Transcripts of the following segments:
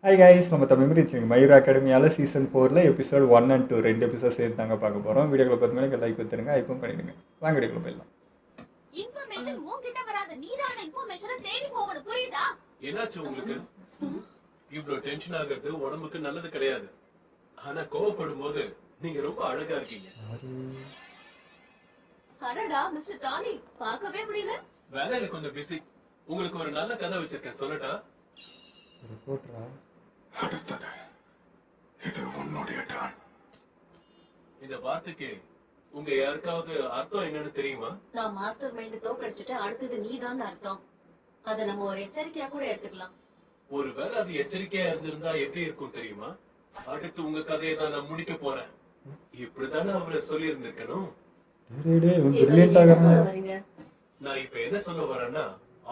Hi guys, நம்ம Tamil reaching Mayur அகாடமியால் season 4ல் எபிசோட் 1 and 2 2 எபிசோட் சேர்த்து தாங்க பார்க்க போகிறோம். வீடியோக்குள்ள பார்த்து மேலே லைக் கொடுத்துருங்க, ஐப்பும் பண்ணிடுங்க. வாங்க வீடியோக்குள்ள போயிடலாம். இன்ஃபர்மேஷன் உன்கிட்ட வராத, நீதான இன்ஃபர்மேஷனை தேடி போகணும், புரியுதா? என்னாச்சு உங்களுக்கு? இவ்ளோ டென்ஷன் ஆகிறது உடம்புக்கு நல்லது கிடையாது. ஆனா கோவப்படும் போது நீங்க ரொம்ப அழகா இருக்கீங்க. அடடா மிஸ்டர் டானி, பார்க்கவே முடியல. வேலையில கொஞ்சம் பிஸி. உங்களுக்கு ஒரு நல்ல கதை வச்சிருக்கேன், சொல்லட்டா? ரிப்போர்ட்டரா? அடுத்தது இது உன்னுடைய டான். இந்த வார்த்தைக்கு உங்க யாருக்காவது அர்த்தம் என்னன்னு தெரியுமா? நான் மாஸ்டர் மைண்ட் தோக்கடிச்சிட்டு அடுத்தது நீதான் அர்த்தம். அத நம்ம ஒரு எச்சரிக்கையா கூட எடுத்துக்கலாம். ஒருவேளை அது எச்சரிக்கையா இருந்திருந்தா எப்படி இருக்கும் தெரியுமா? அடுத்து உங்க கதையை தான் நான் முடிக்க போறேன். இப்படிதானே அவரை சொல்லி இருந்திருக்கணும். நான் இப்ப என்ன சொல்ல வரேன்னா,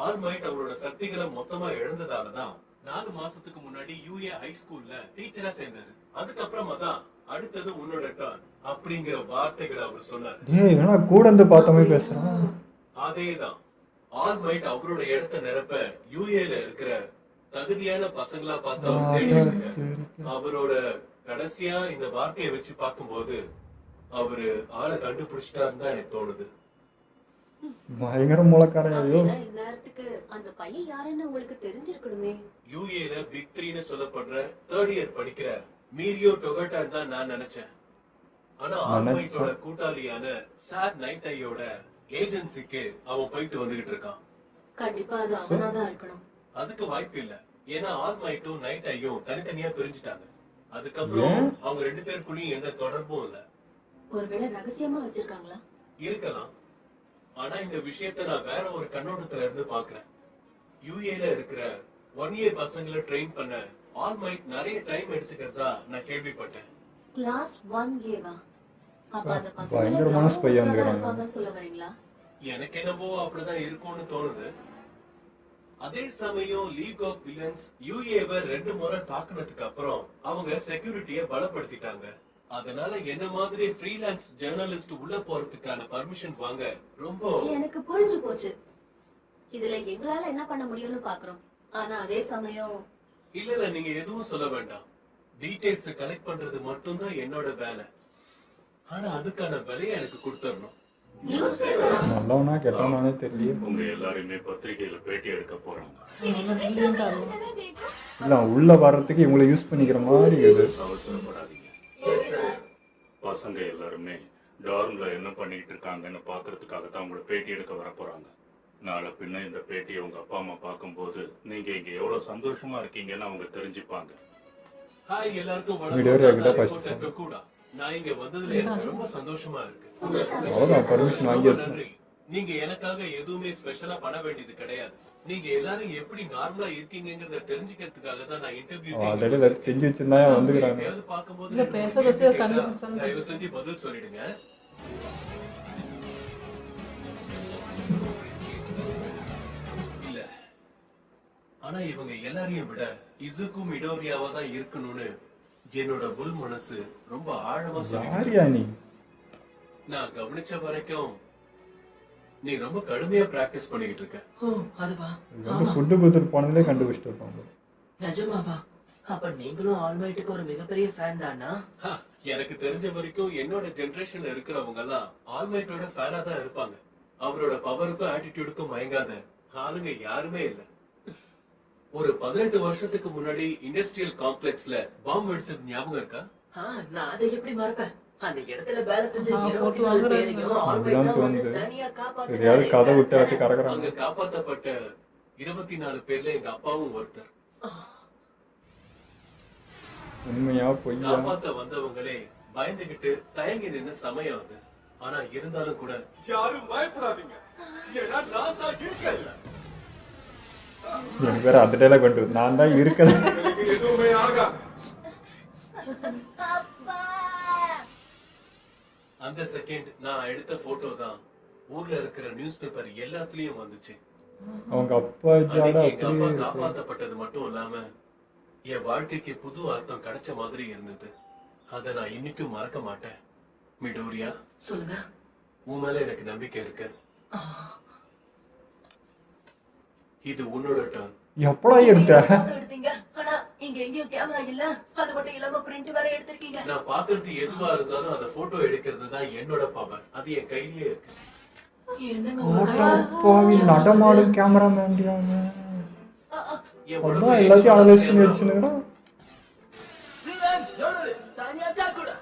ஆல்மைட் அவரோட சக்திகளை மொத்தமா இழந்ததாலதான் 4 மாசத்துக்கு முன்னாடி யூஏ ஹை ஸ்கூல்ல டீச்சரா சேர்ந்தாரு. அதுக்கப்புறமா தான் அடுத்தது உன்னோட டர்ன் அப்படிங்கிற வார்த்தைகளை அவர் சொன்னாரு. டேய் வேணா கூட வந்து பார்த்த மாதிரி பேசுறான். அதேதான், ஆல்மைட் அவரோட இடத்தை நிரப்ப யூஏல இருக்கிற தகுதியான பசங்களா பார்த்து அவர் தேடிட்டு இருக்காரு. அவரோட கடைசியா இந்த வார்த்தையை வச்சு பார்க்கும்போது அவரு ஆளை கண்டுபிடிச்சிட்டாருன்னு தான் எனக்கு தோணுது. பயங்கர மூலக்காரையோ. நேரத்துக்கு அந்த பையன் யாருன்னு உங்களுக்கு தெரிஞ்சிருக்கணுமே. யூஏல பிக் 3ன்னு சொல்லப்படுற 3rd இயர் படிக்கிற மீரியோ டொகட்டா தான் நான் நினைச்சேன். ஆனா ஆல்மைட்டோட கூட்டாளியான சார் நைட் ஐயோட ஏஜென்சிக்கு அவன் போயிட்டு வந்துகிட்டு இருக்கான். கண்டிப்பா அது அவனாதான் இருக்கணும். அதுக்கு வாய்ப்பு இல்ல, ஏன்னா ஆல்மைட்டும் நைட் ஐயும் தனித்தனியா பிரிஞ்சுட்டாங்க. அதுக்கப்புறம் அவங்க 2 பேருக்குள்ளயும் எந்த தொடர்பும் இல்ல. ஒருவேளை ரகசியமா வச்சிருக்காங்களா? இருக்கலாம். ஆனா இந்த விஷயத்தை நான் வேற ஒரு கண்ணோட்டத்துல இருந்து பாக்குறேன். யூஏல இருக்கிற 1 இயர் பசங்களை ட்ரெயின் பண்ண ஆல்மைட் நிறைய டைம் எடுத்துக்கிறதா நான் கேள்விப்பட்டேன். கிளாஸ் 1 ஏவா? அப்ப அந்த பயங்கரமான ஸ்பை பசங்க சொல்ல வரீங்களா? எனக்கு என்னவோ அப்படிதான் இருக்கும்னு தோணுது. அதே சமயம் லீக் ஆஃப் வில்லன்ஸ் யூஏவை 2 முறை தாக்குனதுக்கு அப்புறம் அவங்க செக்யூரிட்டியை பலப்படுத்திட்டாங்க. அதனால என்ன மாதிரி ஃப்ரீலான்ஸ் ஜர்னலிஸ்ட் உள்ள போறதுக்கான பர்மிஷன் வாங்க ரொம்ப எனக்கு புரிஞ்சு போச்சு. இதுல எங்களால என்ன பண்ண முடியும்னு பாக்குறோம். ஆனா அதே சமயம் இல்ல, நீங்க எதுவும் சொல்ல வேண்டாம். டீடைல்ஸ் கலெக்ட் பண்றது மட்டும் தான் என்னோட வேலை. ஆனா அதுக்கான விலையை எனக்கு கொடுத்துடணும். நல்லவனா கெட்டவனானே தெரியல. உங்க எல்லாருமே பத்திரிகையில பேட்டி எடுக்க போறாங்க. இல்ல உள்ள வர்றதுக்கு இவங்களை யூஸ் பண்ணிக்கிற மாதிரி இது. அவசரப்படாதீங்க. பசங்க எல்லாருமே டார்ம்ல என்ன பண்ணிட்டு இருக்காங்கன்னு பாக்குறதுக்காக தான் உங்களை பேட்டி எடுக்க வர போறாங்க. நாளை பின்ன இந்த பேட்டியை உங்க அப்பா அம்மா பார்க்கும்போது நீங்க இங்க எவ்வளவு சந்தோஷமா இருக்கீங்கன்னு அவங்க தெரிஞ்சுப்பாங்க. ஹாய் எல்லாருக்கும் வணக்கம். நான் இங்க வந்ததுல எனக்கு ரொம்ப சந்தோஷமா இருக்கு. அவ்வளவுதான், பர்மிஷன் வாங்கியாச்சு. நீங்க எனக்காக எதுவுமே ஸ்பெஷலா பண்ண வேண்டியது கிடையாது. நீங்க எல்லாரும் எப்படி நார்மலா இருக்கீங்கங்கறத தெரிஞ்சுக்கிறதுக்காக தான் நான் இன்டர்வியூ தெரிஞ்சு வச்சிருந்தா வந்துக்கிறாங்க. பாக்கும்போது தயவு செஞ்சு பதில் சொல்லிடுங்க. இல்ல, ஆனா இவங்க எல்லாரையும் விட இசுக்கு மிடோரியாவா தான் இருக்கணும்னு என்னோட உள் மனசு ரொம்ப ஆழமா சொல்லி. நான் கவனிச்ச வரைக்கும் நீ ரொம்ப கடுமையா பிராக்டிஸ் பண்ணிக்கிட்டு இருக்க. அதுவா? ஃபுட் கொடுத்துட்டு போனதுல கண்டுபிடிச்சிட்டு இருப்பாங்க. நிஜமாவா? அப்ப நீங்களும் ஆல்மைட்டுக்கு ஒரு மிகப்பெரிய ஃபேன் தானா? எனக்கு தெரிஞ்ச வரைக்கும் என்னோட ஜெனரேஷன்ல இருக்கிறவங்க எல்லாம் ஆல்மைட்டோட ஃபேனா தான் இருப்பாங்க. அவரோட பவருக்கும் ஆட்டிடியூடுக்கும் மயங்காத ஆளுங்க யாருமே இல்ல. ஒரு 18 வருஷத்துக்கு முன்னாடி இண்டஸ்ட்ரியல் காம்ப்ளெக்ஸ்ல பாம்பு வெடிச்சது ஞாபகம் இருக்கா? நான் அதை எப்படி மறப்பேன்? அந்த இடத்துல வேலை செஞ்ச 24 பேரையும் ஆல்மைட் வந்து தனியா காப்பாத்தினாரு. அங்க காப்பாத்தப்பட்ட 24 பேர்ல எங்க அப்பாவும் ஒருத்தர். உண்மையா பொய்யா? காப்பாத்த வந்தவங்களே பயந்துகிட்டு தயங்கி நின்ன சமயம் அது. ஆனா இருந்தாலும் கூட யாரும் பயப்படாதீங்க, ஏன்னா நான் தான் இருக்கேன். எனக்கு வேற அந்த டைலாக் கொண்டு நான் தான் இருக்கேன். எதுவுமே ஆகாது. அந்த செகண்ட் நான் எடுத்த போட்டோ தான் ஊர்ல இருக்கிற நியூஸ் பேப்பர் எல்லாத்துலயும் வந்துச்சு. அவங்க அப்பா ஜாடா எங்க அப்பா காப்பாத்தப்பட்டது மட்டும் இல்லாம என் வாழ்க்கைக்கு புது அர்த்தம் கிடைச்ச மாதிரி இருந்தது. அத நான் இன்னைக்கும் மறக்க மாட்டேன். மிடோரியா, சொல்லுங்க. உன் மேல எனக்கு நம்பிக்கை இருக்கு. இது உன்னோட டர்ன். எப்படா எடுத்த? எடுத்தீங்க? ஆனா இங்க எங்கேயும் கேமரா இல்ல, அது மட்டும் இல்லாம பிரிண்ட் வேற எடுத்திருக்கீங்க. நான் பாக்குறது எதுவா இருந்தாலும் அதை போட்டோ எடுக்கிறது தான் என்னோட பவர். அது என் கையிலேயே இருக்கு. என்னங்க ஓட்டா பாவி நடமாடும் கேமராமேன் என் அதான் உடம்புல எல்லாத்தையும் எங்க அனலைஸ் பண்ணி camera வச்சுனுக்குறான். freelance journalist Tania தாக்குடா.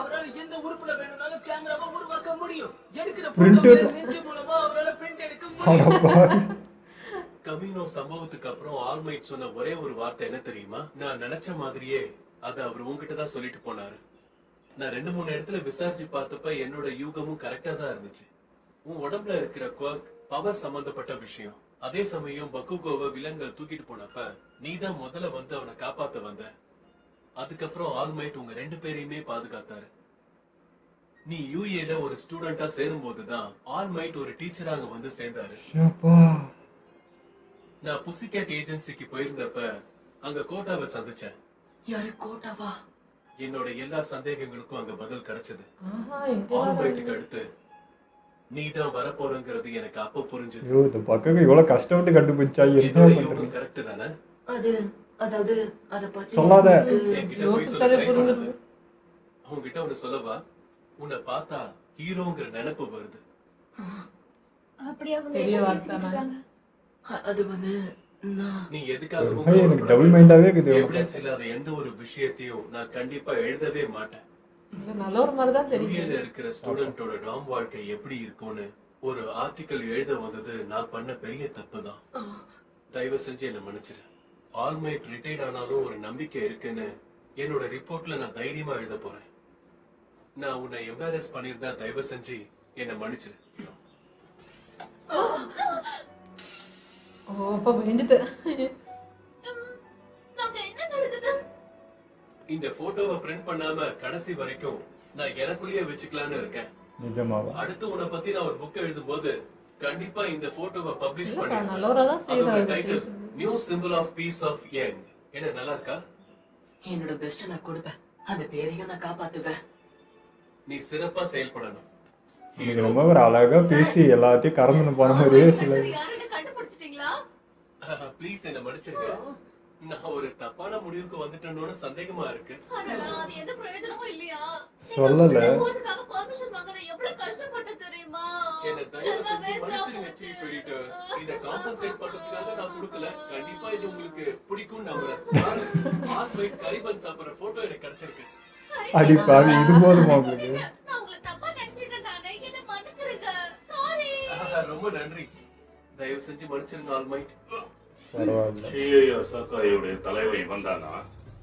அவரால எந்த உறுப்புல வேணும்னாலும் கேமராவை உருவாக்க முடியும். எடுக்கிற Print போட்டோவை நெஞ்சு மூலமா அவரால பிரிண்ட் எடுக்க முடியும். கமினோ சம்பவத்துக்கு அப்புறம் ஆல்மைட் சொன்ன ஒரே ஒரு வார்த்தை என்ன தெரியுமா? நான் நினைச்ச மாதிரியே அதை அவர் உங்ககிட்ட தான் சொல்லிட்டு போனாரு. நான் 2-3 இடத்துல விசாரிச்சு பார்த்தப்ப என்னோட யூகமும் கரெக்டா தான் இருந்துச்சு. உன் உடம்புல இருக்கிற குவர்க் பவர் சம்பந்தப்பட்ட விஷயம். அதே சமயம் பக்குகோவை விலங்குகள் தூக்கிட்டு போனப்ப நீ தான் முதல்ல வந்து அவனை காப்பாத்த வந்த. அதுக்கப்புறம் ஆல்மைட் உங்க 2 பேரையுமே பாதுகாத்தாரு. நீ யூஏல ஒரு ஸ்டூடெண்டா சேரும் போதுதான் ஆல்மைட் ஒரு டீச்சரா அங்க வந்து சேர்ந்தாரு. நான் புசிகேட் ஏஜென்சிக்கு போயிருந்தப்ப அங்க கோட்டாவை சந்திச்சேன். யாரு கோட்டாவா? என்னோட எல்லா சந்தேகங்களுக்கும் அங்க பதில் கிடைச்சது. ஆஹா, எங்க ஆல்மைட்டுக்கு அடுத்து நீ தான் வரப்போறங்கிறது எனக்கு அப்ப புரிஞ்சது. ஐயோ இந்த பக்கம் இவ்வளவு கஷ்டப்பட்டு கண்டுபிடிச்சா என்ன என்னோட பண்றது? யூகம் கரெக்ட் தானே? அதாவது அத பத்தி சொல்லாத. என்கிட்ட போய் சொல்ல யோசிச்சாலே try புரிஞ்சுது. பண்ணாத. உன்கிட்ட ஒண்ணு சொல்லவா? உன்னை பார்த்தா ஹீரோங்கிற நினைப்பு வருது. அப்படியே அவங்க பெரிய என்ன வார்த்தை பேசிட்டு இருக்காங்க? அது வந்து நான் நீ எதுக்காகவும் ஐயோ, எனக்கு டபுள் மைண்டாவே இருக்குது. எவிடன்ஸ் இல்லாத எந்த ஒரு விஷயத்தையும் நான் கண்டிப்பா எழுதவே மாட்டேன். இல்ல, நல்ல ஒரு மாதிரி தான் தெரியும். யூஏல இருக்கிற ஸ்டூடெண்டோட டாம் வாழ்க்கை எப்படி இருக்கும்னு ஒரு ஆர்டிக்கல் எழுத வந்தது நான் பண்ண பெரிய தப்பு தான். தயவு செஞ்சு என்ன மன்னிச்சிரு. ஆல்மைட் ரிட்டையர்ட் ஆனாலும் ஒரு நம்பிக்கை இருக்குன்னு என்னோட ரிப்போர்ட்ல நான் தைரியமா எழுத போறேன். நான் உன்னை எம்பாரஸ் பண்ணிருந்தா தயவு செஞ்சு என்ன மன்னிச்சிரு. ஓ, அப்ப பயந்துட்டேன். இந்த போட்டோவை பிரிண்ட் பண்ணாம கடைசி வரைக்கும் நான் எனக்குள்ளேயே வச்சுக்கலான்னு இருக்கேன். நிஜமாவா? அடுத்து உன்னை பத்தி நான் ஒரு புக் எழுதும் போது கண்டிப்பா இந்த போட்டோவை பப்ளிஷ் இல்லப்பா, பண்ணிடுவேன். நல்லவரா தான் feel அதோட ஆகுது டைட்டில் பேசுறது. New simple of piece of young. என்ன நல்லா இருக்கா? என்னோட பெஸ்ட் நான் கொடுப்பேன். அந்த பேரையும் நான் காப்பாத்துவேன். நீ சிறப்பா செயல்படணும். நீங்க ரொம்ப ஒரு அழகா பேசி எல்லாத்தையும் கறந்துன்னு போன மாதிரியே feel ஆகுது. யாருன்னு கண்டுபிடிச்சிட்டீங்களா? ப்ளீஸ் என்ன மன்னிச்சிருங்க. நான் ஒரு தப்பான முடிவுக்கு வந்துட்டேனோன்னு சந்தேகமா இருக்கு. அடடா, அது எந்த பிரயோஜனமும் இல்லையா? சொல்லல. போறதுக்காக பெர்மிஷன் வாங்க நான் எவ்வளவு கஷ்டப்பட்டேன் தெரியுமா? என்ன தயவு எல்லாம் செஞ்சு waste ஆ மன்னிச்சிருங்க போச்சு. Chief editor. இத காம்பன்சேட் பண்றதுக்காக நான் கொடுக்கல. கண்டிப்பா இது உங்களுக்கு பிடிக்கும் நம்புறேன். ஆல்மைட் கரிபன் சாப்பிடுற போட்டோ எனக்கு கிடைச்சிருக்கு. அடி பாவி, இது போதுமா உங்களுக்கு? நான் உங்களை தப்பா நினைச்சிட்டேன் நானே. என்னை மன்னிச்சிருங்க. சாரி. ரொம்ப நன்றி. தயவு செஞ்சு மன்னிச்சிருங்க ஆல்மைட். பரவாயில்ல. ஷியா சகாயோட தலைவன் இவன் தானா?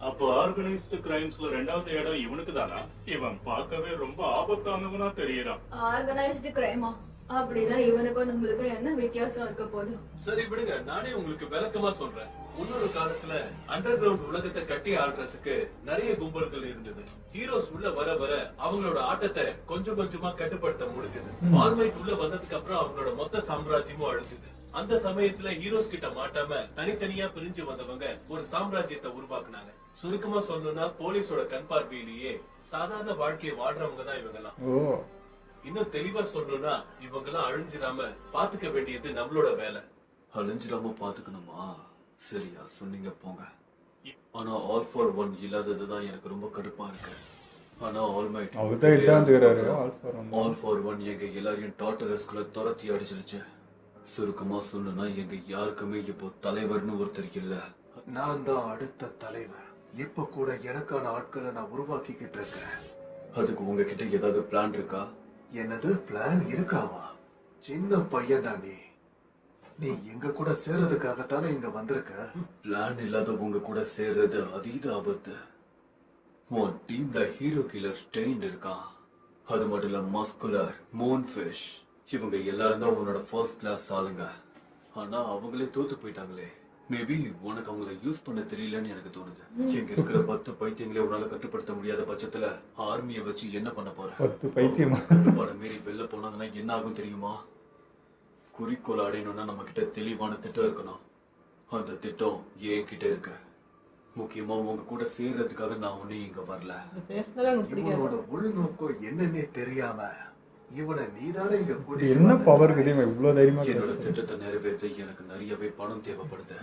அப்போ ஆர்கனைஸ்டு கிரைம்ஸ்ல 2வது இடம் இவனுக்கு தானா? இவன் பார்க்கவே ரொம்ப ஆபத்தானவனா தெரியறான். ஆர்கனைஸ்டு கிரைமா? அப்படின்னா இவனுக்கும் நம்மளுக்கும் என்ன வித்தியாசம் இருக்க போகுது? சரி விடுங்க, நானே உங்களுக்கு விளக்கமா சொல்றேன். முன்னொரு காலத்துல அண்டர் கிரவுண்ட் உலகத்தை கட்டி ஆடுறதுக்கு நிறைய கும்பல்கள் இருந்தது. ஹீரோஸ் உள்ள வர வர அவங்களோட ஆட்டத்தை கொஞ்சம் கொஞ்சமா கட்டுப்படுத்த முடிஞ்சது. ஆல்மைட் உள்ள வந்ததுக்கு அப்புறம் அவங்களோட மொத்த சாம்ராஜ்யமும் அழிஞ்சது. அந்த சமயத்துல ஹீரோஸ் கிட்ட மாட்டாம தனித்தனியா பிரிஞ்சு வந்தவங்க ஒரு சாம்ராஜ்யத்தை உருவாக்குனாங்க. சுருக்கமா சொல்லணும்னா போலீஸோட கண் பார்வையிலேயே சாதாரண வாழ்க்கையை வாழ்றவங்க தான் இவங்கெல்லாம். ஓ, இன்னும் தெளிவா சொல்லணும்னா இவங்கெல்லாம் அழிஞ்சிடாம பாத்துக்க வேண்டியது நம்மளோட வேலை. அழிஞ்சிடாம பாத்துக்கணுமா? சரியா சொன்னீங்க போங்க. ஆனா ஆல் ஃபார் ஒன் இல்லாததுதான் எனக்கு ரொம்ப கடுப்பா இருக்கு. ஆனா ஆல்மைட் அவர்தான் இட்டாந்துக்கிறாரு. ஆல்ஃபா வந்து. ஆல் ஃபார் ஒன் எங்க எல்லாரையும் டாட்டரஸ்குள்ள துரத்தி அடிச்சிருச்சு. சுருக்கமா சொல்லணும்னா எங்க யாருக்குமே இப்போ தலைவர்னு ஒருத்தர் இல்ல. நான் தான் அடுத்த தலைவர். இப்ப கூட எனக்கான ஆட்களை நான் உருவாக்கிக்கிட்டு இருக்கேன். அதுக்கு உங்ககிட்ட ஏதாவது பிளான் இருக்கா? என்னது பிளான் இருக்காவா? சின்ன பையன்டா நீ. நீ எங்க கூட சேர்றதுக்காகத்தானே இங்க வந்திருக்க. பிளான் இல்லாத உங்க கூட சேர்றது அதீத ஆபத்து. உன் டீம்ல ஹீரோ கில்லர் ஸ்டெயின் இருக்கான். அது மட்டும் இல்ல மஸ்குலர், மூன்ஃபிஷ், இவங்க எல்லாரும் தான் உன்னோட ஃபர்ஸ்ட் கிளாஸ் ஆளுங்க. ஆனா அவங்களே தோத்து போயிட்டாங்களே. மேபி உனக்கு அவங்கள யூஸ் பண்ண தெரியலன்னு எனக்கு தோணுது. இங்க இருக்கிற 10 பைத்தியங்களே உன்னால கட்டுப்படுத்த முடியாத பட்சத்துல ஆர்மியை வச்சு என்ன பண்ண போற? 10 பைத்தியமா? கட்டுப்பாட மீறி வெளில போனாங்கன்னா என்ன ஆகும் தெரியுமா? குறிக்கோள் அடையணும்னா நம்ம கிட்ட தெளிவான திட்டம் இருக்கணும். அந்த திட்டம் ஏன் கிட்ட இருக்கு. முக்கியமா உங்க கூட சேர்றதுக்காக நான் ஒன்னும் இங்க வரல. இது பேசுனதே எனக்கு பிடிக்காது. இவனோட உள்நோக்கம் என்னன்னே தெரியாம இவனை நீதானே இங்க இது கூட்டிட்டு என்ன வந்த. பவர் இருக்குது இவன் இவ்வளவு தைரியமா என்னோட பேசுறான்? திட்டத்தை நிறைவேற்ற எனக்கு நிறையவே பணம் தேவைப்படுது.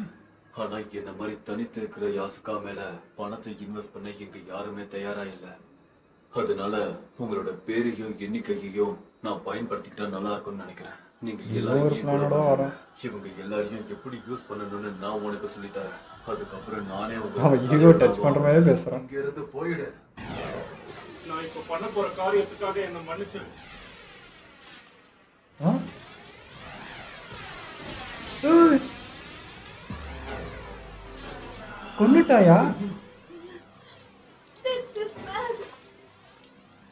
ஆனா என்ன மாதிரி தனித்து இருக்கிற யாசுகா மேல பணத்தை இன்வெஸ்ட் பண்ண இங்க யாருமே தயாரா இல்ல. அதனால உங்களோட பேரையும் எண்ணிக்கையையும் நான் பயன்படுத்திக்கிட்டா நல்லா இருக்கும்னு நினைக்கிறேன். நீங்க எல்லாரும் என் கூட வாங்க. இவங்க எல்லாரையும் எப்படி யூஸ் பண்ணணும்னு நான் உனக்கு சொல்லித்தரேன். அதுக்கப்புறம் நானே டச் பண்ற மாதிரி பேசுறேன். இங்க இருந்து போயிடு. நான் இப்ப பண்ண போற காரியத்துக்காக என்ன மன்னிச்சிரு. கொன்னுட்டாயா?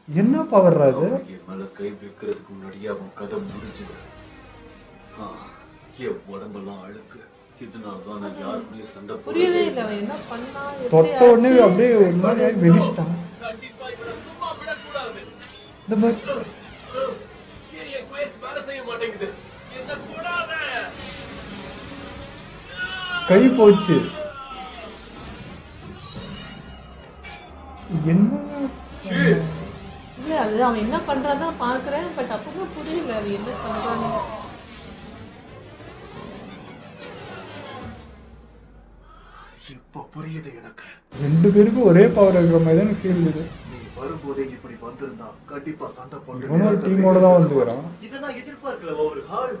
என்ன பவர் அது? என் மேல கை வைக்கிறதுக்கு முன்னாடியே அவன் கதை முடிஞ்சது. என் உடம்பெல்லாம் அழுக்கு. இதனாலதான் நான் யாருக்குள்ளேயும் சண்டை புரியவே இல்லை அவன் என்ன பண்ணா தொட்ட உடனே அப்படியே ஒரு மாதிரி வெளிச்சிட்டான். கண்டிப்பா இவனை சும்மா விடக்கூடாது. இந்த மாதிரி என் குயட் வேலை செய்ய மாட்டேங்குது. என்ன கூடாத. கை போச்சு. என்ன இல்லை அது அவன் என்ன பண்றாதான் பாக்குறேன். பட் அப்பவும் புரியல அது என்ன பண்றான்னு. இப்ப புரியுது எனக்கு. ரெண்டு பேருக்கும் ஒரே பவர் இருக்கிற மாதிரி தான் ஃபீல் இது. நீ வரும்போதே இப்படி வந்திருந்தா கண்டிப்பா சண்டை இவனும் டீமோட தான் வந்துக்கிறான். இதை நான் எதிர்பார்க்கல ஒரு ஹால்.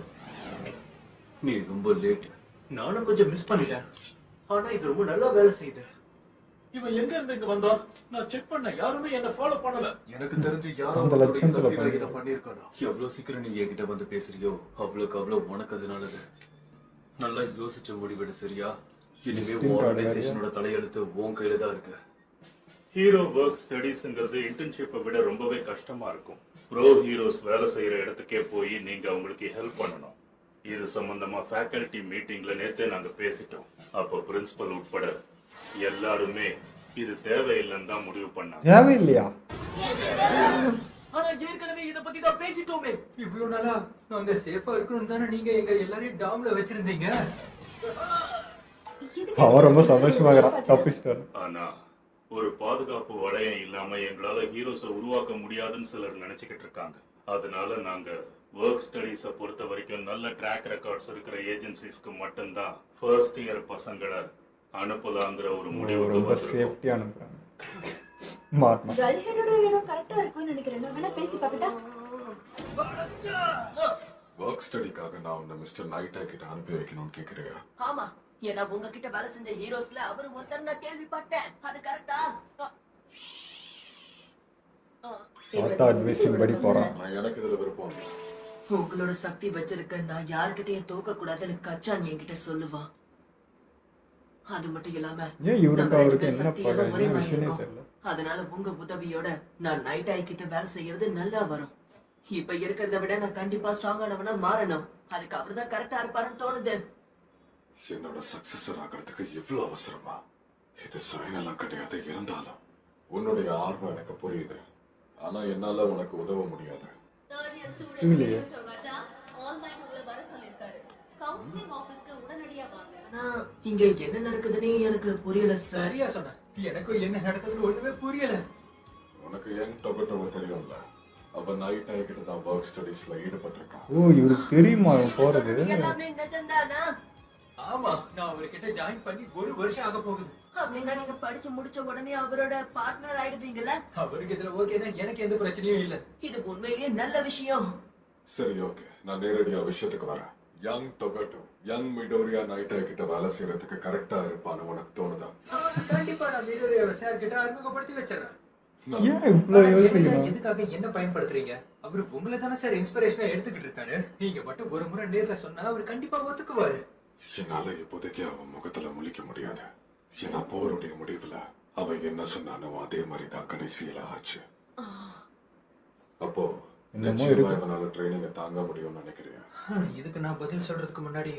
நீ ரொம்ப லேட். நானும் கொஞ்சம் மிஸ் பண்ணிட்டேன். ஆனா இது ரொம்ப நல்லா வேலை செய்யுது. இவன் எங்க இருந்து இங்க வந்தா? நான் செக் பண்ண யாருமே என்ன ஃபாலோ பண்ணல. எனக்கு தெரிஞ்சு யாரோ அந்த லட்சத்துல இதை பண்ணிருக்கணும். எவ்வளவு சீக்கிரம் நீ என்கிட்ட வந்து பேசுறியோ அவ்வளவுக்கு அவ்வளவு உனக்கு அது நல்லது. நல்லா யோசிச்சு முடிவெடு, சரியா? இனிமே ஆர்கனைசேஷனோட தலையெழுத்து உன் கையில தான் இருக்கு. ஹீரோ ஒர்க் ஸ்டடீஸ்ங்கிறது இன்டர்ன்ஷிப்பை விட ரொம்பவே கஷ்டமா இருக்கும். ப்ரோ ஹீரோஸ் வேலை செய்யற இடத்துக்கே போய் நீங்க அவங்களுக்கு ஹெல்ப் பண்ணணும். இது சம்பந்தமா ஃபேக்கல்டி மீட்டிங்ல நேத்தே நாங்க பேசிட்டோம். அப்போ பிரின்சிபல் உட்பட எல்லாருமே இது தேவையில்லைன்னு தான் முடிவு பண்ணாங்க. தேவையில்லையா? ஆனா ஏற்கனவே இத பத்தி தான் பேசிட்டோமே. இவ்வளவு நாளா நாங்க சேஃபா இருக்கணும் தானே நீங்க எங்க எல்லாரையும் டாம்ல வச்சிருந்தீங்க. அவன் ரொம்ப சந்தோஷமாகறான், தப்பிச்சிட்டாரு. ஆனா ஒரு பாதுகாப்பு வளையம் இல்லாம எங்களால ஹீரோஸை உருவாக்க முடியாதுன்னு சிலர் நினைச்சுக்கிட்டு இருக்காங்க. அதனால நாங்க ஒர்க் ஸ்டடீஸை பொறுத்த வரைக்கும் நல்ல ட்ராக் ரெக்கார்ட்ஸ் இருக்கிற ஏஜென்சிஸ்க்கு மட்டும்தான் ஃபர்ஸ்ட் இயர் பசங்களை அனுப்பலாங்கிற ஒரு முடிவுக்கு ரொம்ப சேஃப்டியா அனுப்புறாங்க. மாட்டணும். கல்ஹெடோட இடம் கரெக்டா இருக்கும்னு நினைக்கிறேன். நான் வேணா பேசி பார்க்கட்டா? ஒர்க் ஸ்டடிக்காக நான் உன்னை மிஸ்டர் நைட்டா கிட்ட அனுப்பி வைக்கணும்னு கேக்குறியா? ஆமா, ஏன்னா உங்ககிட்ட வேலை செஞ்ச ஹீரோஸ்ல அவர் ஒருத்தர் நான் கேள்விப்பட்டேன். அது கரெக்டா? ஆட்டோ அட்வைஸிங் படி போறான். நான் எனக்கு இதுல விருப்பம் இல்லை. உங்களோட சக்தி வச்சிருக்க நான் யாருக்கிட்டையும் தோக்க கூடாதுன்னு கச்சான் என்கிட்ட சொல்லுவான். அது மட்டும் இல்லாம ஏன் இவருக்கு அவருக்கு என்ன பகை விஷயமே தெரியல. அதனால உங்க உதவியோட நான் நைட் ஆய் கிட்ட வேலை செய்யறது நல்லா வரும். இப்ப இருக்கிறத விட நான் கண்டிப்பா ஸ்ட்ராங்கானவனா மாறணும். அதுக்கு அவர்தான் கரெக்டா இருப்பாருன்னு தோணுது. என்னோட சக்சஸர் ஆகிறதுக்கு இவ்வளவு அவசரமா? இது சைனெல்லாம் கிடையாது. இருந்தாலும் உன்னுடைய ஆர்வம் எனக்கு புரியுது. ஆனா என்னால உனக்கு உதவ முடியாது. இல்லையே. இங்க என்ன நடக்குதுன்னு எனக்கு புரியல. சரியா சொன்ன. எனக்கும் என்ன நடக்குதுன்னு ஒண்ணுமே புரியல. உனக்கு யங் டொபேட்டோவை தெரியும்ல? அவ நைட் ஆகிட்டு தான் ஒர்க் ஸ்டடீஸ்ல ஈடுபட்டிருக்கான். ஓ, இவருக்கு தெரியுமா போறது? எல்லாமே நிஜம்தானா? ஆமா, நான் அவர்கிட்ட ஜாயின் பண்ணி 1 வருஷம் ஆக போகுது. அப்படின்னா நீங்க படிச்சு முடிச்ச உடனே அவரோட பார்ட்னர் ஆயிடுவீங்கல்ல? அவருக்கு இதுல ஓகேனா எனக்கு எந்த பிரச்சனையும் இல்ல. இது உண்மையிலேயே நல்ல விஷயம். சரி, ஓகே, நான் நேரடியா விஷயத்துக்கு வரேன். யங் டொபேட்டோ யங் மிடோரியா நைட்டா கிட்ட வேலை செய்யறதுக்கு கரெக்டா இருப்பான்னு உனக்கு தோணுதா? கண்டிப்பா நான் மிடோரியா சார் கிட்ட அறிமுகப்படுத்தி வச்சிடறேன். ஏன் இவ்வளவு யோசிக்கணும்? எதுக்காக என்ன பயன்படுத்துறீங்க? அவரு உங்களை தானே சார் இன்ஸ்பிரேஷனா எடுத்துக்கிட்டு இருக்காரு. நீங்க மட்டும் ஒரு முறை நேர்ல சொன்னா அவர் கண்டிப்பா ஒத்துக்குவாரு. என்னால இப்போதைக்கு அவன் முகத்துல முழிக்க முடியாது. ஏன்னா போருடைய முடிவுல அவன் என்ன சொன்னானோ அதே மாதிரி தான் கடைசியில ஆச்சு. அப்போ நிச்சயமா ட்ரைனிங்க தாங்க முடியும்னு நினைக்கிறேன். இதுக்கு நான் பதில் சொல்றதுக்கு முன்னாடி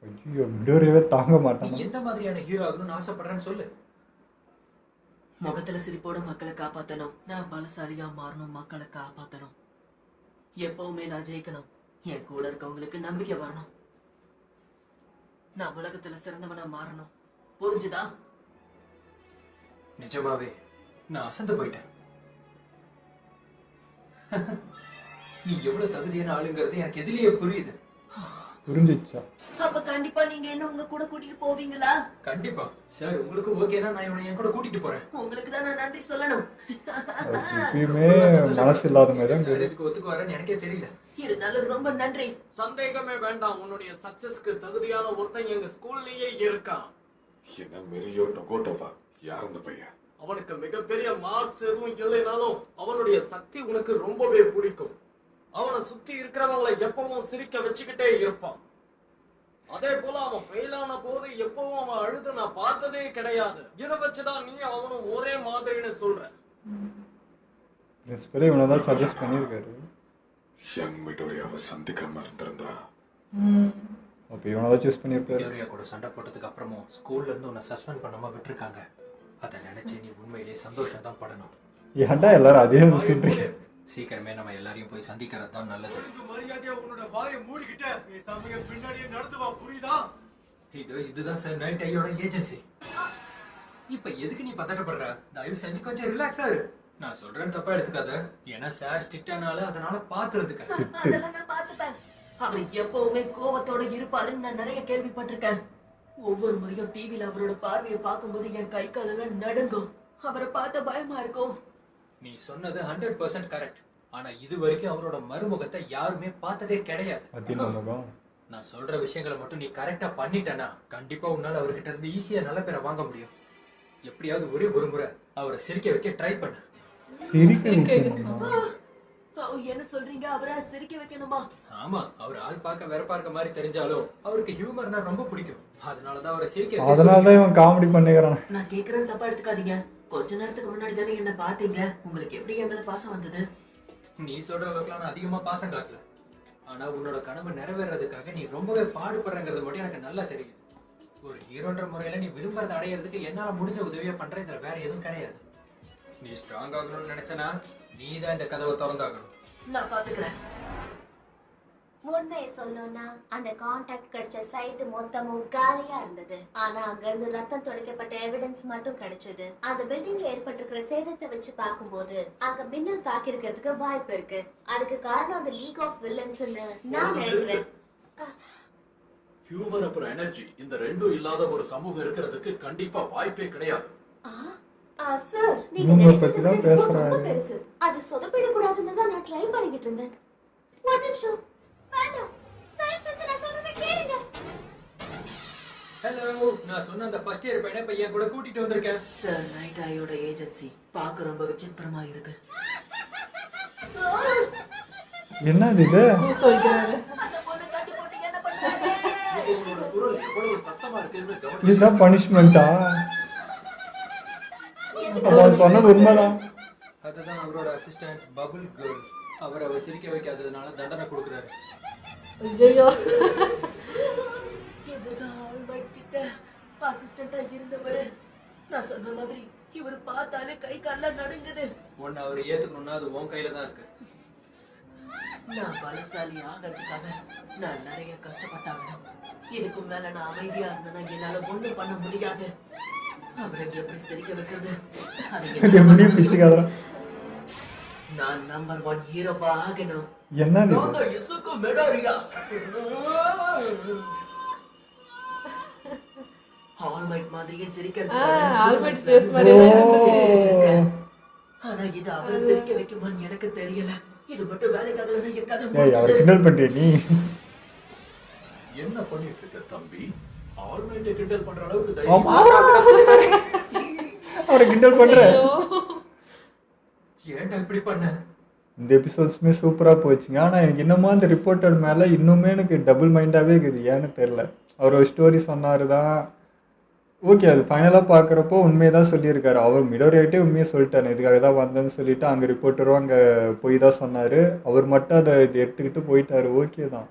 ஐயோ, மிடோரியாவே தாங்க மாட்டான். எந்த மாதிரியான ஹீரோ ஆகணும்னு ஆசைப்படுறேன்னு சொல்லு. முகத்துல சிரிப்போட மக்களை காப்பாத்தணும். நான் பலசாலியா மாறணும், மக்களை காப்பாத்தணும். எப்பவுமே நான் ஜெயிக்கணும். என் கூட இருக்கவங்களுக்கு நம்பிக்கை வரணும். நான் உலகத்துல சிறந்தவனா மாறணும். புரிஞ்சுதா? நிஜமாவே நான் அசந்து போயிட்டேன். நீ எவ்வளவு தகுதியான ஆளுங்கிறது எனக்கு எதிலேயே புரியுது. புரிஞ்சிச்சா? அப்ப கண்டிப்பா நீங்க என்ன உங்க கூட கூட்டிட்டு போவீங்களா? கண்டிப்பா சார், உங்களுக்கு ஓகேனா நான் இவனை என் கூட கூட்டிட்டு போறேன். உங்களுக்கு தான் நான் நன்றி சொல்லணும். எப்பயுமே மனசு இல்லாத மாதிரி தான் சார் இதுக்கு ஒத்துக்கு வரேன்னு எனக்கே தெரியல. இருந்தாலும் ரொம்ப நன்றி. சந்தேகமே வேண்டாம், உன்னுடைய சக்சஸ்க்கு தகுதியான ஒருத்தன் எங்க ஸ்கூல்லயே இருக்கான். என்ன மெரியோ டொகோட்டோவா? யார் அந்த பையன்? அவனுக்கு மிகப்பெரிய மார்க்ஸ் எதுவும் இல்லைனாலும் அவனுடைய சக்தி உனக்கு ரொம்பவே பிடிக்கும். அவனை சுத்தி இருக்கிறவங்களை எப்பவும் சிரிக்க வச்சுக்கிட்டே இருப்பான். அதே போல அவன் ஃபெயிலான போது எப்பவும் அவன் அழுது நான் பார்த்ததே கிடையாது. இதை வச்சுதான் நீ அவனும் ஒரே மாதிரின்னு சொல்ற. பிரின்சிபலே இவனை தான் சஜஸ்ட் பண்ணியிருக்காரு. யங் மிடோரியாவை சந்திக்காம இருந்திருந்தா அப்போ இவனை தான் சூஸ் பண்ணியிருப்பாரு. மிடோரியா கூட சண்டை போட்டதுக்கு அப்புறமும் ஸ்கூல்ல இருந்து உன்னை சஸ்பெண்ட் பண்ணாம விட்டுருக்காங்க. அதை நினைச்சு நீ உண்மையிலேயே சந்தோஷம் தான் படணும். ஏன்டா எல்லாரும் அதே யோசிச்சுட்டு சீக்கிரமே நம்ம எல்லாரையும் போய் சந்திக்கிறது தான் நல்லது. மரியாதையா உன்னோட வாயை மூடிக்கிட்ட பேசாம பின்னாடியே நடந்து வா, புரியுதா? இதுதான் சார் நைட் ஐயோட ஏஜென்சி. இப்ப எதுக்கு நீ பதட்டப்படுற? தயவு செஞ்சு கொஞ்சம் ரிலாக்ஸா இரு. நான் சொல்றேன் தப்பா எடுத்துக்காத. ஏன்னா சார் ஸ்ட்ரிக்டானால அதனால பாத்துறதுக்கு. அதெல்லாம் நான் பார்த்துப்பேன். அவர் எப்பவுமே கோவத்தோட இருப்பாருன்னு நான் நிறைய கேள்விப்பட்டிருக்கேன். ஒவ்வொரு முறையும் டிவில அவரோட பார்வையை பார்க்கும்போது என் கை காலெல்லாம் நடுங்கும். அவரை பார்த்த பயமா இருக்கும். நீ சொன்னது 100% கரெக்ட். ஆனா இது வரைக்கும் அவரோட மறுமுகத்தை யாருமே பார்த்ததே கிடையாது. நான் சொல்ற விஷயங்களை மட்டும் நீ கரெக்டா பண்ணிட்டனா கண்டிப்பா உன்னால அவர்கிட்ட இருந்து ஈஸியா நல்ல பேரை வாங்க முடியும். எப்படியாவது ஒரே ஒரு முறை அவரை சிரிக்க வைக்க ட்ரை பண்ணு. என்ன சொல்றீங்க? அவரை சிரிக்க வைக்கணுமா? ஆமா, அவர் ஆள் பார்க்க வேற பார்க்க மாதிரி தெரிஞ்சாலும் அவருக்கு ஹியூமர்னா ரொம்ப பிடிக்கும். அதனாலதான் அவரை சிரிக்க. அதனாலதான் இவன் காமெடி பண்ணிக்கிறான். நான் கேக்குறேன், தப்பா எடுத்துக்காதீங்க. கொஞ்ச நேரத்துக்கு முன்னாடி தானே என்ன பாத்தீங்க. உங்களுக்கு எப்படி என் மேல பாசம் வந்தது? நீ சொல்ற அளவுக்குலாம் நான் அதிகமா பாசம் காட்டல. ஆனா உன்னோட கனவு நிறைவேறதுக்காக நீ ரொம்பவே பாடுபடுறங்கிறது மட்டும் எனக்கு நல்லா தெரியுது. ஒரு ஹீரோன்ற முறையில நீ விரும்புறதை அடையிறதுக்கு என்னால முடிஞ்ச உதவியை பண்றேன். இதுல வேற எதுவும் கிடையாது. நீ ஸ்ட்ராங் ஆகணும்னு நினைச்சனா நீ தான் இந்த கதவை திறந்தாகணும். நான் பாத்துக்கிறேன். உண்மையை சொல்லணும்னா அந்த கான்டாக்ட் கிடைச்ச சைட் மொத்தமும் காலியா இருந்தது. ஆனா அங்க இருந்து ரத்தம் துடைக்கப்பட்ட எவிடன்ஸ் மட்டும் கிடைச்சது. அந்த பில்டிங்ல ஏற்பட்டிருக்கிற சேதத்தை வச்சு பார்க்கும்போது அங்க மின்னல் தாக்கி இருக்கிறதுக்கு வாய்ப்பு இருக்கு. அதுக்கு காரணம் அந்த லீக் ஆஃப் வில்லன்ஸ் நான் நினைக்கிறேன். ஹியூமன் அப்புறம் எனர்ஜி இந்த ரெண்டும் இல்லாத ஒரு சமூகம் இருக்கிறதுக்கு கண்டிப்பா வாய்ப்பே கிடையாது. சார், நீங்க நினைக்கிறது ரொம்ப பெருசு. அது சொதப்பிடக்கூடாதுன்னு தான் நான் ட்ரை பண்ணிக்கிட்டு இருந்தேன். ஒரு நிமிஷம். வேண்டாம், தயவு செஞ்சு நான் சொல்றதை கேளுங்க. ஹலோ, நான் சொன்ன அந்த ஃபர்ஸ்ட் இயர் பையனை பையன் கூட கூட்டிட்டு வந்திருக்கேன். சார், நைட் ஐயோட ஏஜென்சி பார்க்க ரொம்ப விசித்திரமா இருக்கு. என்னது இது? இதுதான் பனிஷ்மெண்டா? சொன்னது உண்மைதான். அதுதான் அவரோட அசிஸ்டன்ட் பபுள் கேர்ள். அவர் அவ சிரிக்க வைக்காததுனால தண்டனை கொடுக்குறாரு. ஐயோ, இதுதான் ஆல்மைட் கிட்ட அசிஸ்டண்டா இருந்தவர். நான் சொன்ன மாதிரி இவர் பார்த்தாலே கை கால்லாம் நடுங்குது. உன்னை அவர் ஏத்துக்கணும்னா அது உன் கையில தான் இருக்கு. நான் பலசாலி ஆகிறதுக்காக நான் நிறைய கஷ்டப்பட்டாகணும். இதுக்கு மேல நான் அமைதியா இருந்தேன்னா என்னால ஒண்ணும் பண்ண முடியாது. அவரை எப்படி சிரிக்க வைக்கிறது? நான் நம்பர் 1 ஹீரோவா ஆகணும். என்னது இசுக்கு மிடோரியா. ஆல்மைட் மாதிரியே ஆல்மைட் ஃபேஸ் மாதிரியே சிரிக்கிறேன். ஆனா இது அவரை சிரிக்க வைக்குமான்னு எனக்கு தெரியல. இது மட்டும் வேலைக்காக அவரை கிண்டல் பண்ற நீ. என்ன பண்ணிட்டு இருக்க தம்பி? ஆல்மைட்டை கிண்டல் பண்ற அளவுக்கு அவரை கிண்டல் பண்ற. ஏன்டா இப்படி பண்ண? இந்த எபிசோட்ஸுமே சூப்பராக போச்சுங்க. ஆனால் எனக்கு இன்னமும் அந்த ரிப்போர்ட்டர் மேலே இன்னுமே எனக்கு டபுள் மைண்டாகவே இருக்குது. ஏன்னு தெரில. அவர் ஒரு ஸ்டோரி சொன்னார் தான். ஓகே, அது ஃபைனலாக பார்க்குறப்போ உண்மையை தான் சொல்லியிருக்காரு. அவர் மிடோரியாகிட்டே உண்மையை சொல்லிட்டாரு. இதுக்காக தான் வந்தேன்னு சொல்லிவிட்டு அங்கே ரிப்போர்ட்டரும் அங்கே போய் தான் சொன்னார். அவர் மட்டும் அதை எடுத்துக்கிட்டு போயிட்டார். ஓகே தான்.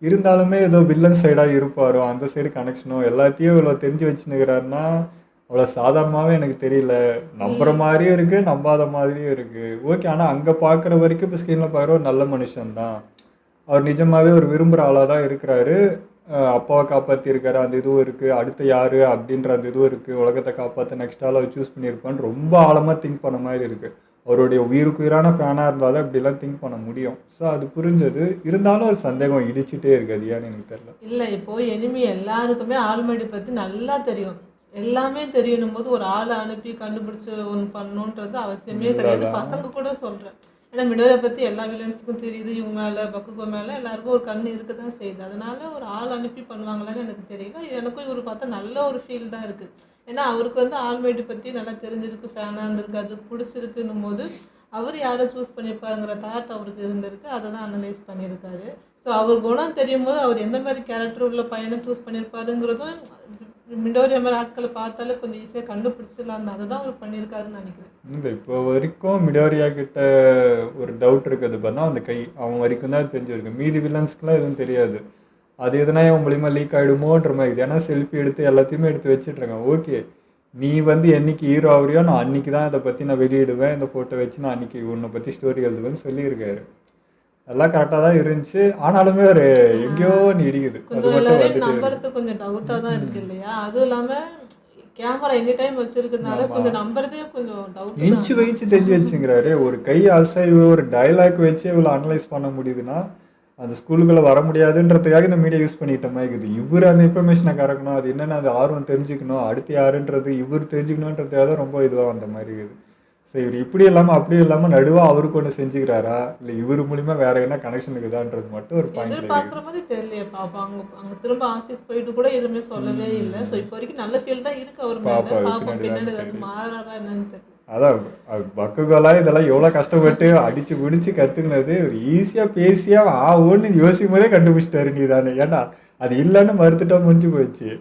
இருந்தாலுமே ஏதோ வில்லன் சைடாக இருப்பாரோ, அந்த சைடு கனெக்ஷனோ எல்லாத்தையும் இவ்வளோ தெரிஞ்சு வச்சுன்னுக்கிறாருன்னா அவ்வளோ சாதாரணமாகவே எனக்கு தெரியல. நம்புகிற மாதிரியும் இருக்குது, நம்பாத மாதிரியும் இருக்குது. ஓகே, ஆனால் அங்கே பார்க்குற வரைக்கும் இப்போ ஸ்க்ரீனில் பார்க்குற ஒரு நல்ல மனுஷன்தான். அவர் நிஜமாகவே ஒரு விரும்புகிற ஆளாக தான் இருக்கிறாரு. அப்பாவை காப்பாற்றிருக்காரு, அந்த இதுவும் இருக்குது. அடுத்து யார் அப்படின்ற அந்த இதுவும் இருக்குது. உலகத்தை காப்பாற்ற நெக்ஸ்ட் ஆளாக சூஸ் பண்ணியிருப்பான்னு ரொம்ப ஆழமாக திங்க் பண்ண மாதிரி இருக்குது. அவருடைய உயிருக்குயிரான ஃபேனாக இருந்தால் தான் இப்படிலாம் திங்க் பண்ண முடியும். ஸோ அது புரிஞ்சது. இருந்தாலும் ஒரு சந்தேகம் இடிச்சிட்டே இருக்கு. அது ஏன்னு எனக்கு தெரியல. இல்லை இப்போ எனிமி எல்லாருக்குமே ஆல்மைட்டி பற்றி நல்லா தெரியும். எல்லாமே தெரியணும் போது ஒரு ஆளை அனுப்பி கண்டுபிடிச்சி ஒன்று பண்ணணுன்றது அவசியமே கிடையாது. பசங்க கூட சொல்கிறேன். ஏன்னா மிடோரை பற்றி எல்லா வில்லன்ஸுக்கும் தெரியுது. இவங்க மேலே பக்குகோ மேலே எல்லாருக்கும் ஒரு கண் இருக்க தான் செய்யுது. அதனால ஒரு ஆள் அனுப்பி பண்ணுவாங்களான்னு எனக்கு தெரியல. எனக்கும் இவர் பார்த்தா நல்ல ஒரு ஃபீல் தான் இருக்குது. ஏன்னா அவருக்கு வந்து ஆல்மைட்டி பற்றி நல்லா தெரிஞ்சிருக்கு, ஃபேனாக இருந்திருக்கு, அது பிடிச்சிருக்குன்னும் போது அவர் யாரை சூஸ் பண்ணியிருப்பாருங்கிற தாட் அவருக்கு இருந்திருக்கு. அதை தான் அனலைஸ் பண்ணியிருக்காரு. ஸோ அவர் குணம் தெரியும் போது அவர் எந்த மாதிரி கேரக்டர் உள்ள பையனை சூஸ் பண்ணியிருப்பாருங்கிறதும் மிடோரியா மாதிரி ஆட்களை பார்த்தாலே கொஞ்சம் ஈஸியாக கண்டுபிடிச்சிடலாம். அதை தான் அவர் பண்ணியிருக்காருன்னு நினைக்கிறேன். இல்லை இப்போ வரைக்கும் மிடோரியா கிட்ட ஒரு டவுட் இருக்குது. பார்த்தா அந்த கை அவன் வரைக்கும் தான் தெரிஞ்சிருக்கு. மீதி வில்லன்ஸ்க்குலாம் எதுவும் தெரியாது. அது எதுனா இவன் மூலிமா லீக் ஆகிடுமோன்ற மாதிரி. ஏன்னா செல்ஃபி எடுத்து எல்லாத்தையுமே எடுத்து வச்சுட்ருக்கேன். ஓகே, நீ வந்து என்னைக்கு ஹீரோ ஆகுறியோ நான் அன்றைக்கி தான் இதை பற்றி நான் வெளியிடுவேன், இந்த ஃபோட்டோ வச்சு நான் அன்றைக்கி உன்னை பற்றி ஸ்டோரி எழுதுவேன்னு சொல்லியிருக்காரு. எல்லாம் கரெக்டாக தான் இருந்துச்சு. ஆனாலுமே ஒரு எங்கேயோ நீ இடிக்குது. கொஞ்சம் எல்லாரையும் நம்புறது கொஞ்சம் டவுட்டாக தான் இருக்கு இல்லையா? அதுவும் இல்லாமல் கேமரா எனி டைம் வச்சிருக்கிறதுனால கொஞ்சம் நம்புறதே கொஞ்சம் டவுட். இன்ச்சு வச்சு தெரிஞ்சு வச்சுங்கிறாரு. ஒரு கை அசைவு ஒரு டைலாக் வச்சு இவ்வளோ அனலைஸ் பண்ண முடியுதுன்னா அந்த ஸ்கூலுக்குள்ளே வர முடியாதுன்றதுக்காக இந்த மீடியா யூஸ் பண்ணிட்ட மாதிரி இருக்குது. இவர் அந்த இன்ஃபர்மேஷனை கறக்கணும், அது என்னென்ன அது ஆர்வம் தெரிஞ்சுக்கணும், அடுத்து யாருன்றது இவர் தெரிஞ்சுக்கணுன்றதுக்காக தான் ரொம்ப இதுவாக வந்த மாதிரி இருக்குது. ஸோ இவர் இப்படி இல்லாமல் அப்படி இல்லாமல் நடுவாக அவருக்கு ஒன்று செஞ்சுக்கிறாரா இல்லை இவர் மூலிமா வேற என்ன கனெக்ஷன் இருக்குதான்றது மட்டும் ஒரு பாயிண்ட். எதிர்பார்க்குற மாதிரி தெரியலையே பாப்பா. அங்கே திரும்ப ஆஃபீஸ் போயிட்டு கூட எதுவுமே சொல்லவே இல்லை. ஸோ இப்போ வரைக்கும் நல்ல ஃபீல் தான் இருக்கு அவர் மேலே. பாப்பா பின்னாடி ஏதாவது மாறாரா என்னன்னு தெரியல. அதான் பக்குகோலாம் இதெல்லாம் எவ்வளோ கஷ்டப்பட்டு அடித்து பிடிச்சி கற்றுக்கினது ஒரு ஈஸியாக பேசியாக ஒன்று யோசிக்கும் போதே கண்டுபிடிச்சிட்டாரு நீ தானே. ஏன்னா அது இல்லைன்னு மறுத்துட்டா முடிஞ்சு போயிடுச்சு.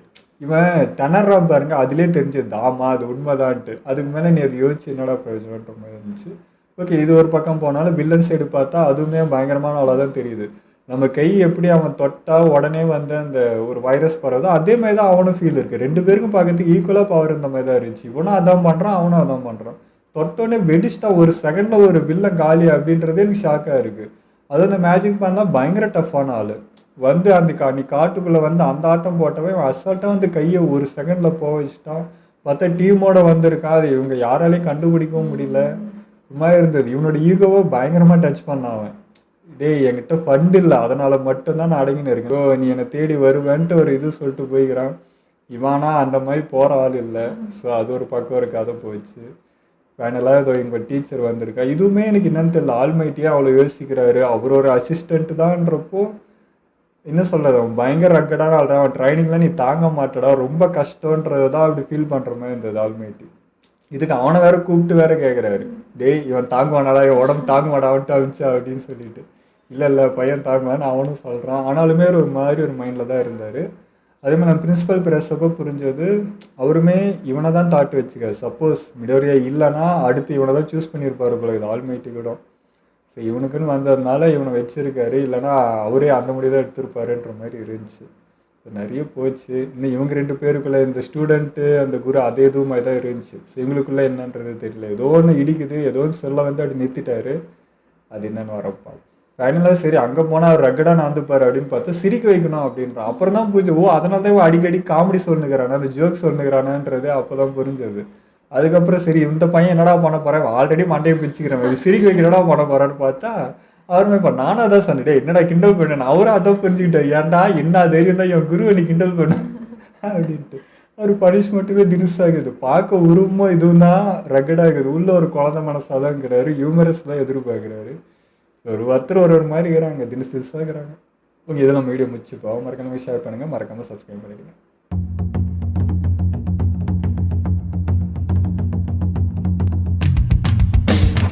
இவன் திணறான் பாருங்க, அதுலேயே தெரிஞ்சது ஆமாம் அது உண்மைதான்ட்டு. அதுக்கு மேலே நீ அது யோசிச்சு என்னடா பிரயோஜனன்ற மாதிரி இருந்துச்சு. ஓகே, இது ஒரு பக்கம் போனாலும் வில்லன் சைடு பார்த்தா அதுவுமே பயங்கரமான அவ்வளோதான் தெரியுது. நம்ம கை எப்படி அவன் தொட்டா உடனே வந்து அந்த ஒரு வைரஸ் பரவுதோ அதே மாதிரி தான் அவனும் ஃபீல் இருக்குது. ரெண்டு பேருக்கும் பார்க்கறதுக்கு ஈக்குவலாக பவர் இந்த மாதிரி தான் இருந்துச்சு. இவனும் அதான் பண்ணுறான், அவனும் அதான் பண்ணுறான். தொட்டோன்னே வெடிச்சிட்டா ஒரு செகண்டில் ஒரு வில்லன் காலி அப்படின்றதே எனக்கு ஷாக்காக இருக்குது. அது அந்த மேஜிக் பண்ணால் பயங்கர டஃப்பான ஆள் வந்து அந்த நீ காட்டுக்குள்ளே வந்து அந்த ஆட்டம் போட்டவே அசால்ட்டாக வந்து கையை ஒரு செகண்டில் போக வச்சுட்டான். பார்த்தா டீமோட வந்திருக்கா. அது இவங்க யாராலையும் கண்டுபிடிக்கவும் முடியல. இது மாதிரி இருந்தது. இவனோட ஈகோவை பயங்கரமாக டச் பண்ணான் அவன். டேய் என்கிட்ட ஃபண்ட் இல்லை, அதனால் மட்டும்தான் நான் அடங்கின்னு இருக்கேன். ஸோ நீ என்னை தேடி வருவேன்ட்டு ஒரு இது சொல்லிட்டு போய்க்கிறான். இவானா அந்த மாதிரி போகிற ஆள் இல்லை. ஸோ அது ஒரு பக்கம் ஒரு கதை போச்சு. ஃபைனலாக ஏதோ எங்கள் டீச்சர் வந்திருக்கா. இதுவுமே எனக்கு என்னன்னு தெரியல. ஆல்மைட்டியாக அவ்வளோ யோசிக்கிறாரு. அவர் ஒரு அசிஸ்டண்ட்டு தான்றப்போ என்ன சொல்கிறது, அவன் பயங்கர ரக்கடான ஆள் தான். அவன் ட்ரைனிங்லாம் நீ தாங்க மாட்டடா, ரொம்ப கஷ்டன்றது தான் அப்படி ஃபீல் பண்ணுற மாதிரி இருந்தது ஆல்மைட்டி. இதுக்கு அவனை வேற கூப்பிட்டு வேற கேட்குறாரு. டேய் இவன் தாங்குவானாடா, இவன் உடம்பு தாங்க மாட்டான்ட்டு அமிச்சா அப்படின்னு சொல்லிட்டு. இல்லை பையன் தாங்குவான்னு அவனும் சொல்கிறான். ஆனாலுமே ஒரு மாதிரி ஒரு மைண்டில் தான் இருந்தார். அதே மாதிரி நான் பிரின்ஸிபல் பேசப்போ புரிஞ்சது, அவருமே இவனை தான் தாட்டு வச்சுக்காரு. சப்போஸ் மிடோரியா இல்லைன்னா அடுத்து இவனை தான் சூஸ் பண்ணியிருப்பாரு போல இது ஆல்மைட்டி கூட. ஸோ இவனுக்குன்னு வந்ததுனால இவனை வச்சுருக்காரு. இல்லைனா அவரே அந்த முடிவு தான் எடுத்திருப்பாருன்ற மாதிரி இருந்துச்சு. ஸோ நிறைய போச்சு. இன்னும் இவங்க ரெண்டு பேருக்குள்ளே இந்த ஸ்டூடெண்ட்டு அந்த குரு அதே இதுவும் மாதிரி தான் இருந்துச்சு. ஸோ இவங்களுக்குள்ளே என்னன்றது தெரியல. ஏதோ ஒன்று இடிக்குது, ஏதோ ஒன்று சொல்ல வந்து அப்படி நிறுத்திட்டாரு. அது என்னென்னு வரப்பா ஃபைனலாக சரி அங்கே போனால் அவர் ரக்கடாக நடந்துப்பார் அப்படின்னு பார்த்தா சிரிக்க வைக்கணும் அப்படின்றான். அப்புறம் தான் புரிஞ்சு அதனால தான் இவன் அடிக்கடி காமெடி சொல்லுங்கிறானா, அந்த ஜோக் சொல்லுங்கிறானான்றது அப்போ தான் புரிஞ்சது. அதுக்கப்புறம் சரி இந்த பையன் என்னடா பண்ண போகிறேன், ஆல்ரெடி மண்டையை பிச்சுக்கிறேன், சிரிக்க வைக்க என்னடா பண்ண போகிறான்னு பார்த்தா அவருமே இப்போ நானும் அதான் சொன்னேன், என்னடா கிண்டல் பண்ணேன். அவரும் அதான் புரிஞ்சுக்கிட்டேன், ஏன்டா என்ன தைரியம் தான் என் குருவை நீ கிண்டல் பண்ண அப்படின்ட்டு. அவர் பனிஷ்மெண்ட்டுமே தினுசாகுது. பார்க்க உருவமோ இதுவும் தான் ரகடாகுது. உள்ள ஒரு குழந்தை மனசாதாங்கிறாரு, ஹியூமரஸ் தான் எதிர்பார்க்குறாரு. ஒரு ஒரு மாதிரி இருக்கிறாங்க, தினுசாகிறாங்க. உங்கள் இதெல்லாம் வீடியோ முடிச்சுப்போம். மறக்காம ஷேர் பண்ணுங்கள், மறக்காமல் சப்ஸ்கிரைப் பண்ணிக்கலாம்.